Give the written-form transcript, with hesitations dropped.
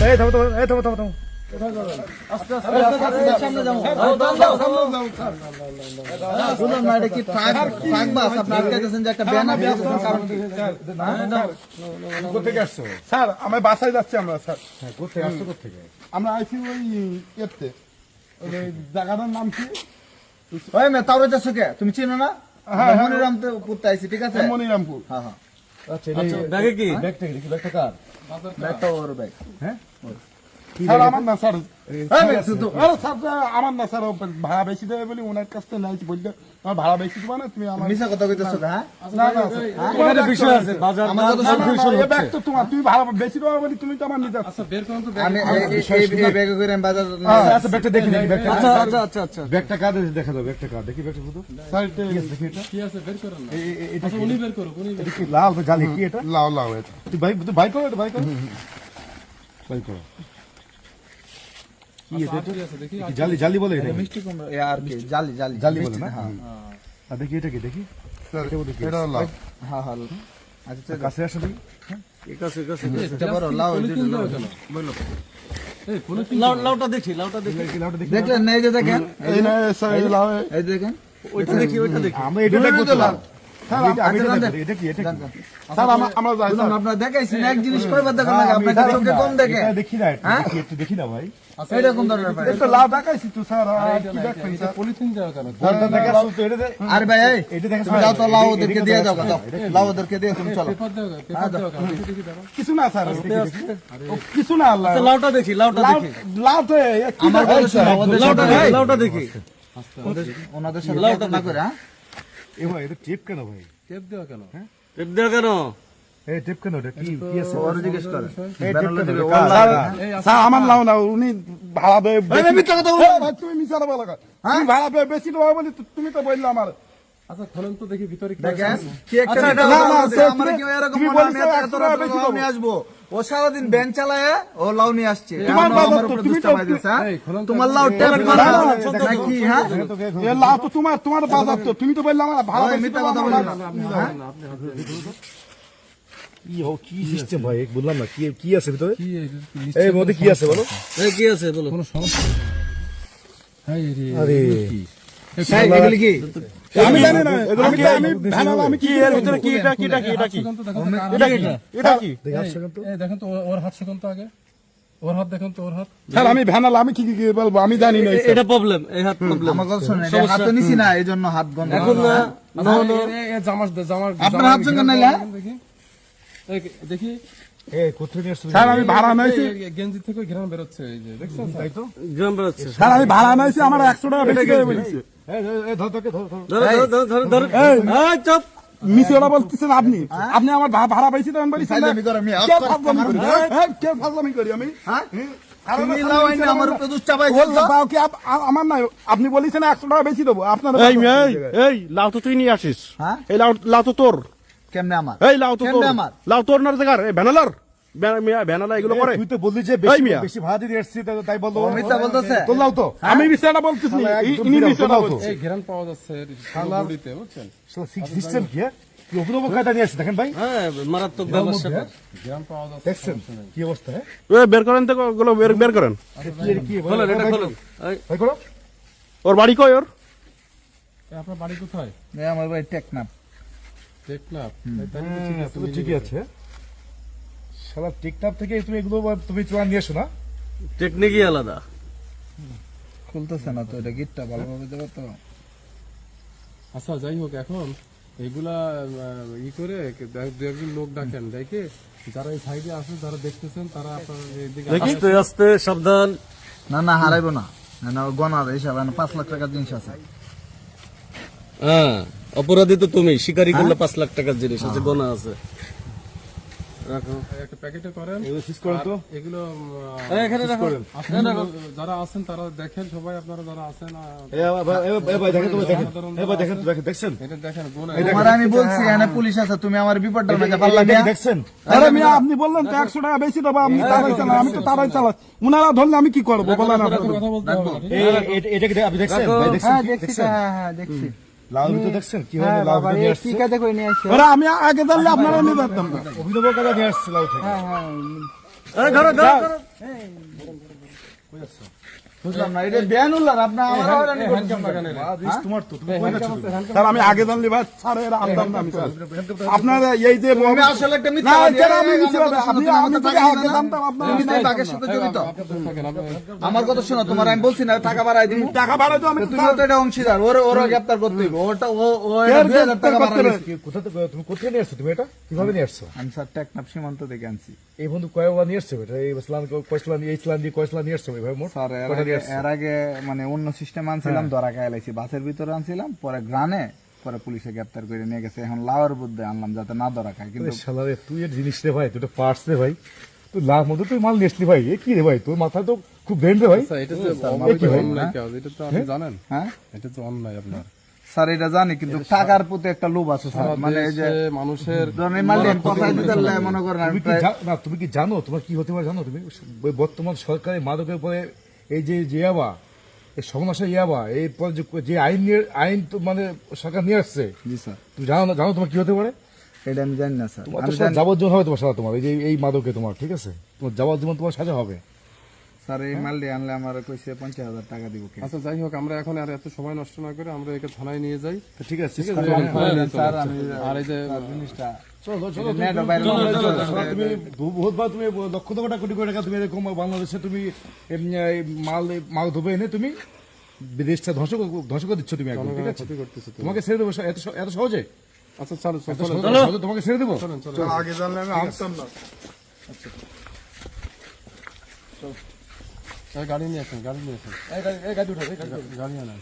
এই থামো থামো এই থামো থামো থামো সামনে যাবো শুনুন না, এটা কি ট্রাক বাস আপনি আটকাইতেছেন যে একটা ব্যানার দিয়েছেন কারণ কি? কোথেকে আসছো? স্যার আমি বাসায় যাচ্ছি আমরা স্যার। হ্যাঁ কোথেকে আসছো কোথেকে? আমরা আইছি ওই এতে ওই জায়গাটার নাম কি? ওই মে তাও যাচ্ছ কে? তুমি চিনো না? হ্যাঁ, হ্যাঁ। মনিরাম তো পুত্র আইছি, ঠিক আছে? মনিরামপুর। হ্যাঁ হ্যাঁ, আচ্ছা ব্যাগে কি? ব্যাগটা কি? ব্যাগটা কার? ব্যাগটা ওর ব্যাগ। হ্যাঁ স্যার আমার না স্যার। হ্যাঁ ব্যাগ শুধু আরে স্যার আমার না স্যার, ও ভাড়া বেশি দেবে বলে ওনার কাছ থেকে নাইছি বললে আমার ভাড়া বেশি দেবো না তুমি আমার। মিছা কথা কইতেছো হ্যাঁ? না না এখানে বিষয় আছে বাজার আমার কথা না, শুনুন। না, না, এই ব্যাগ তো তোমার, তুমি ভাড়া বেশি দেবো বলে তুমি তো আমার নিতে আসছো। আমি এই ব্যাগে করে আমি বাজার আচ্ছা ব্যাগটা দেখি দেখি ব্যাগটা। আচ্ছা আচ্ছা আচ্ছা আচ্ছা ব্যাগটা কার দেখা দাও, ব্যাগটা কার দেখি, ব্যাগটা কত? স্যার এটা দেখি এটা কি আছে বের করেন না। এটা কি? উনি বের করো, উনি এটা কি লাল জালি কি এটা? লাও লাও এটা। তুই ভাই করো, এটা ভাই করো, ভাই করো। কি এটা? কি আছে দেখি। কি জালি বলে এটা? মিষ্টি কুমড়া আর কি জালি জালি জালি বলে মিষ্টি, না? হ্যাঁ আর দেখি এটা কি দেখি? স্যার এটা লাও। হ্যাঁ হ্যাঁ আচ্ছা কাছে আসো দেখি। ঠিক আছে ঠিক আছে। এটা বড় লাউ পলিথিন দাও কেন? বলো এই পলিথিন লাউটা দেখি লাউটা দেখি। দেখলেন না? এই যে দেখেন, এই না স্যার এই লাও। এই দেখেন ওইটা দেখি ওইটা দেখি। আমরা এটা দেখবো তো লাউ। আমি এটা দেখবো, এটা কি? এটা কি? স্যার আমরা যাই বুঝলাম, স্যার। আপনারা দেখাইছেন এক জিনিস কয়বার দেখান লাগে, আপনাকে চোখে কম দেখে। এটা দেখি না, এটা হ্যাঁ? দেখি, একটু দেখি না ভাই। এটা কোন ধরনের ব্যাপার? এটা লাও দেখাইছি তো স্যার, আর কি দেখবেন এটা স্যার? পলিথিন দাও কেন? কোনটা দেখাচ্ছ তো এটা আরে ভাই এই এটা দেখাচ্ছ? তুমি যাও তো লাউ ওদেরকে দিয়ে দাও, দাও লাউ ওদেরকে দিয়ে তুমি চলো। পেপার দাও পেপার দাও কেন? দেখি দেখি দাও। কিছু না স্যার, ও কিছু না আল্লাহ। লাউটা দেখি, লাউটা দেখি। লাউতে কি আমার কথা শোনো, ওদের লাউটা সাথে দেখি, লাউটা দেখি। ওনাদের সাথে লাউটা না করে, হ্যাঁ এ ভাই এটা টেপ কেন ভাই? টেপ দাও কেন? টেপ দেওয়া কেন? এই টেপ কেন? এটা কি কি আছে? ওর জিজ্ঞেস করে এই টেপ কেন? দিবে, ও কার? লাউ। এই স্যার আমার লাও না, উনি ভাড়া দেবে এই বেশি। মিথ্যা কথা এ ভাই, তুমি মিছা কথা বলো কেন? তুমি ভাড়া দেবে বেশি দেবো বলে তুমি তো বললে আমার। আচ্ছা খোলেন তো দেখি ভিতরে কি দেখেন আছে। কি একটা আচ্ছা, মিথ্যা না, কথা না, বলছে, স্যার, আমার তুমি- কেউ এরকম তুমি মনে হয় বলছো না, এত 100 রাত বেশি লাউ দেবো। নিয়ে আসবো। ও সারাদিন ব্যাংক চালায়, ও লাউ নিয়ে আসছে। তোমার এখন বাজার আমার তো, উপরে তুমি দুষ্টা তো- পাইতেছে, হ্যাঁ? এই খোলেন তো। তোমার লাউ টেপ না, করা না, না, নাকি, হ্যাঁ? এ লাও তো তোমার বাজার তো, তুমি তো বললে আমার ভাড়া ওই বেশি মিথ্যা দেবো কথা আমার। বলবেন না, আপনি হ্যাঁ? দাও না, আপনি হাত দিয়ে দেখুন। কি সিস্টেম ভাই? বললাম না কি কি আছে ভিতরে? কি এই মধ্যে কি আছে বলো? এই কি আছে বলো? কোন সমস্যা? হ্যাঁ রে। আরে কি? এই, এগুলি কি? আমি জানি না, এগুলো কি আমি ভাড়া আমি কি এর ভিতরে কি এটা কি সেখান তো দেখুন তো কার এটা কি এটা কি? দেখি আসছে কিন্তু। এই দেখেন তো ওর হাত সেখান তো আগে। ওর হাত দেখেন তো ওর হাত। স্যার আমি ভ্যানাল, আমি কি কি বলবো আমি জানি না স্যার। এটা প্রবলেম, এই হাত প্রবলেম। আমার কথা শোনেন, এটা হাত তো নিছি না, এই জন্য হাত গন্ধ। এখন না জামার আপনার হাত সঙ্গে নাইলে, হ্যাঁ? দেখি এই দেখি এই কোথায় নিয়ে আসছো? স্যার আমি ভাড়া নাইছি, এই গেঞ্জি থেকে ঘেরান বের হচ্ছে এই যে দেখছেন তাই তো? গ্রাম বেরোচ্ছে। স্যার আমি ভাড়া নাইছি, আমার 100 টাকা বেশি করে বলছে। এই ধর তোকে ধর ধর। ধর এই এই চুপ। মিছে ওরা বলতেছেন আপনি, আপনি আমার ভাড়া বেশি দেবেন বলি স্যার। ফাইজলামি করে আমি, কে আপ করে ফাজলামি করি? আমার- এই, কে ফাজলামি করি আমি? হ্যাঁ? আর তুমি আমার লাউ সামনে আইনে মিছে আমার বললে- উপরে দুষ্টা পাইছো। বললে বাও কি আমার নাই, আপনি বলেছেন 100 টাকা বেশি দেবো আপনার। এই লাউ তো তুই নিয়ে আসিস। হ্যাঁ? এই লাউ তো তোর। কেমনে আমার? এই লাউ তো তোর। কেমনে আমার? লাউ তোর না জায়গার এই ভ্যানালার ভ্যানালা এগুলো করে। তুই তো বললি যে এই মিয়া। বেশি ভাড়া দিয়ে আসছি তাই বললো। ও মিথ্যা বলতেছে। তোলাও তো। আমি মিছেটা বলতেছি না, একদম ইনি বিরাট, মিছেটা তোলাও তো। বলছে। এই ঘেরান পাওয়া যাচ্ছে গুড়িতে বুঝছেন। সিস্টেম কি? কি অভিনব কায়দা নিয়ে আসছে দেখেন ভাই। হ্যাঁ মারাত্মক ব্যবসা। ঘেরান পাওয়া যাচ্ছে দেখছেন কি অবস্থা? হ্যাঁ বের করেন তো ওগুলো বের করেন। কি খোলেন এটা খোলেন। এই ভাই করো। ওর বাড়ি কই ওর? এই আপনার বাড়ি কোথায়? এই আমার ভাই টেকনাফ। টেকনাফ। তো ঠিকই আছে। শালা টিকটক থেকে তুমি এগুলো তুমি চোরা নিয়ে এসো না? টেকনিকই আলাদা। খুলতেছে না তো, এটা গিটটা ভালোভাবে দেবো তো। আচ্ছা যাই হোক, এখন এগুলা ই করে দু একজন লোক ডাকেন, দেখে যারা এই সাইডে আছে যারা দেখতেছেন তারা আপনার এইদিকে আস্তে আস্তে সাবধান। না না হারাইবো না, না না গনার হিসাবে 5 লাখ টাকার জিনিস আছে। হ্যাঁ অপরাধী তো তুমি, শিকারি করলে 5 লাখ টাকার জিনিস আছে, গোনা আছে। রাখো একটা প্যাকেটে করেন। এগুলো সিজ করেন তো। এগুলো এই এখানে রাখো। যারা আছেন তারা দেখেন, সবাই আপনারা যারা আছেন ভাই দেখেন তো দেখেন। ভাই দেখেন তো দেখছেন? এটা দেখেন গোনা। তোমার আমি বলছি এখানে পুলিশ আছে, তুমি আমার বিপদটা মেজা পারলা এটা না। কি দেখছেন? আরে মিয়া আপনি বললেন তো 100 টাকা বেশি দেবো, আপনি তারাই চালান, আমি তো তারাই চালাই। উনারা ধরলে আমি কি করবো বলেন আপনাদের? কথা বলতে হবে না, ঠিক আছে? এটা কি আপনি দেখছেন? ভাই দেখছেন? হ্যাঁ কি? দেখছি, দেখছেন? হ্যাঁ হ্যাঁ দেখছি। লাউ তো দেখছেন কিভাবে লাউ বাবা নিয়ে এই আসছে? ঠিক আছে কই নিয়ে আসছে। ওরা আমি আগে জানলে আপনারা নিয়ে যেতাম না। অভিনব কায়দা নিয়ে আসছে লাউ থেকে। হ্যাঁ হ্যাঁ এই ধরো ধরো ধরো। বুঝলাম না, এটা বেয়ানুল্লাহ, আপনার আমার হয়রানি করছেন। তোমার তো তুমি কই যাচ্ছ তুমি? স্যার আমি আগে জানলি ভাই স্যার এরা আনতাম না আমি স্যার আপনার এই যে আমি আসলে একটা না মিথ্যা স্যার আমি মিশে আপনি আমি যদি আগে জানতাম আপনার তুমি তাই বাঘের সাথে জড়িত। থাকেন, আপনি- আমার কথা শোনো, তোমার আমি বলছি না টাকা বাড়াই দিব, টাকা বাড়াই তো আমি তুমিও তো এটা অংশীদার, ওরা গ্রেপ্তার করতে হইব, ওটা ও এটা এর 2000 টাকা গ্রেপ্তার করতে বাড়াই হবে। কি কোথা থেকে তুমি কোথায় নিয়ে আসছো তুমি এটা কিভাবে নিয়ে আসছো আমি স্যার টেকনাফ সীমান্ত থেকে আনছি এই বন্ধু কয়বার নিয়ে আসছো এটা এই ইসলাম কয়সলা নিয়ে ইসলাম দিয়ে কয়সলা নিয়ে আসছো ভাই মোট স্যার। এর আগে মানে অন্য সিস্টেম আনছিলাম, ধরা খাইলাইছি, বাসের ভিতরে আনছিলাম, পরে গ্রানে, পরে পুলিশে গ্রেপ্তার করে নিয়ে গেছে, এখন লাউয়ের বুদ্ধে আনলাম যাতে না ধরা খায়, কিন্তু শালারে তুই এর জিনিস রে ভাই তুই তো পার্টস রে ভাই তুই লাখ মতো তুই মাল নিয়ে আসলি ভাই এ কি রে ভাই তোর মাথায় তো খুব ব্রেন রে ভাই আচ্ছা, এটা যে কি ভাই? অন্যায় কাজ, এটা তো আপনি জানেন, হ্যাঁ এটা তো অন্যায় আপনার। স্যার এটা জানি, কিন্তু টাকার প্রতি একটা লোভ আছে স্যার, সারা মানে এই যে দেশে মানুষের ধরেন এই মালিক পচাই দিতে হলে মনে করেন আমি তুমি কি না তুমি কি জানো তোমার কি হতে পারে জানো তুমি ওই বর্তমান সরকারের মাদকের উপরে এই যে ইয়াবা এই সর্বনাশা ইয়াবা এই পরে যে আইন তো মানে সরকার নিয়ে আসছে জি স্যার, তুমি জানো তোমার কি হতে পারে এটা আমি জানি না স্যার, তোমার আমি তো জানি যাবজ্জীবন হবে তোমার সাথে তোমার এই যে এই মাদকে তোমার ঠিক আছে তোমার যাবজ্জীবন তোমার সাজা হবে স্যার, এই মালটি আনলে আমার কইছে 50,000 টাকা দিব কে? আচ্ছা যাই হোক, আমরা এখন আর এত সময় নষ্ট না করে আমরা একে থানায় নিয়ে যাই, তো ঠিক আছে ঠিক আছে? স্যার আমি আর এই যে জিনিসটা চলো চলো নেট বাইরে তুমি বহুতবার তুমি লক্ষ কোটি কোটি টাকা তুমি এরকম বাংলাদেশে তুমি এই মাল ধোবে এনে তুমি বিদেশটা ধ্বংস করে দিচ্ছ তুমি একদম ঠিক আছে ক্ষতি করতেছে তো। তোমাকে ছেড়ে দেবো এত সহজে আচ্ছা চলো এত চলো সহজে তোমাকে ছেড়ে দেবো আগে জানলে আমি আনতাম না গাড়ি নিয়ে আসেন, গাড়ি নিয়ে আসেন, এই গাড়ি উঠাও, এই গাড়ি উঠাও। গাড়ি আনেন।